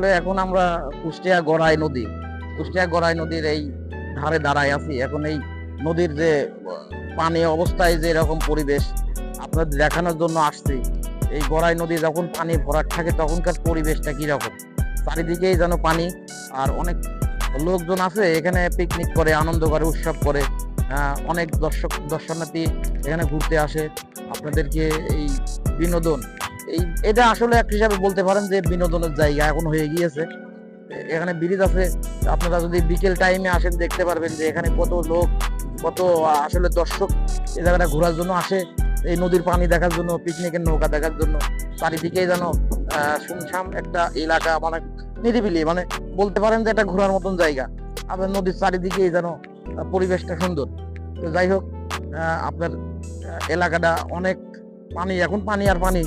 আসলে এখন আমরা কুষ্টিয়া গড়াই নদীর এই ধারে দাঁড়ায় আছি। এখন এই নদীর যে পানি অবস্থায় যে এরকম পরিবেশ আপনাদের দেখানোর জন্য আসছি। এই গড়াই নদী যখন পানি ভরাট থাকে তখনকার পরিবেশটা কিরকম, চারিদিকেই যেন পানি। আর অনেক লোকজন আছে এখানে পিকনিক করে, আনন্দ করে, উৎসব করে। অনেক দর্শনার্থী এখানে ঘুরতে আসে। আপনাদেরকে এই বিনোদন, এটা আসলে এক হিসাবে বলতে পারেন যে বিনোদনের জায়গা এখন হয়ে গিয়েছে। এখানে ব্রিজ আছে, আপনারা যদি বিকেল টাইমে আসেন দেখতে পারবেন যে এখানে কত লোক, কত আসলে দর্শক এই জায়গাটা ঘোরার জন্য আসে, এই নদীর পানি দেখার জন্য, পিকনিকের নৌকা দেখার জন্য। চারিদিকে যেন শুনশান একটা এলাকা, মানে নিরিবিলি, মানে বলতে পারেন যে এটা ঘোরার মতন জায়গা। আপনার নদীর চারিদিকে যেন পরিবেশটা সুন্দর। তো যাই হোক, আপনার এলাকাটা অনেক পানি, এখন পানি আর পানি।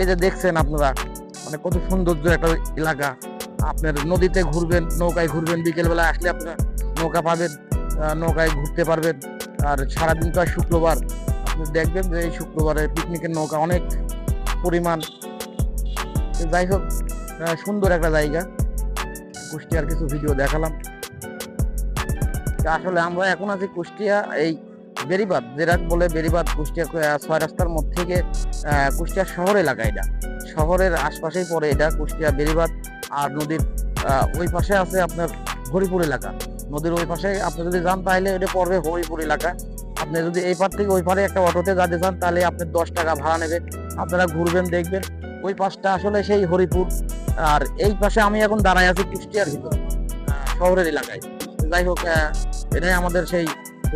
এই যে দেখছেন আপনারা, মানে কত সৌন্দর্য একটা এলাকা। আপনার নদীতে ঘুরবেন, নৌকায় ঘুরবেন, বিকেল বেলা আসলে আপনারা নৌকা পাবেন, নৌকায় ঘুরতে পারবেন। আর সারাদিন তো শুক্রবার, আপনি দেখবেন যে এই শুক্রবারে পিকনিকের নৌকা অনেক পরিমাণ। যাই হোক, সুন্দর একটা জায়গা। কুষ্টিয়ার কিছু ভিডিও দেখালাম। আসলে আমরা এখন আছি কুষ্টিয়া এই বেড়িবাঁধ, যেটা বলে বেড়িবাঁধ, কুষ্টিয়া 6 রাস্তার মধ্যে থেকে কুষ্টিয়া শহর এলাকা। এটা শহরের আশপাশেই পড়ে, এটা কুষ্টিয়া বেড়িবাঁধ। আর নদীর ওই পাশে আছে আপনার হরিপুর এলাকা। নদীর ওই পাশে আপনি যদি যান তাহলে এটা পড়বে হরিপুর এলাকা। আপনি যদি এই পার থেকে ওই পারে একটা অটোতে যেতে চান তাহলে আপনি 10 টাকা ভাড়া নেবে। আপনারা ঘুরবেন, দেখবেন ওই পাশটা আসলে সেই হরিপুর। আর এই পাশে আমি এখন দাঁড়ায় আছি কুষ্টিয়ার ভিতরে, শহরের এলাকায়। যাই হোক, এটাই আমাদের সেই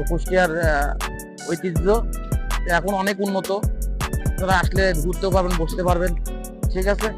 কুষ্টিয়ার ঐতিহ্য। এখন অনেক উন্নত, আপনারা আসলে ঘুরতেও পারবেন, বসতে পারবেন। ঠিক আছে।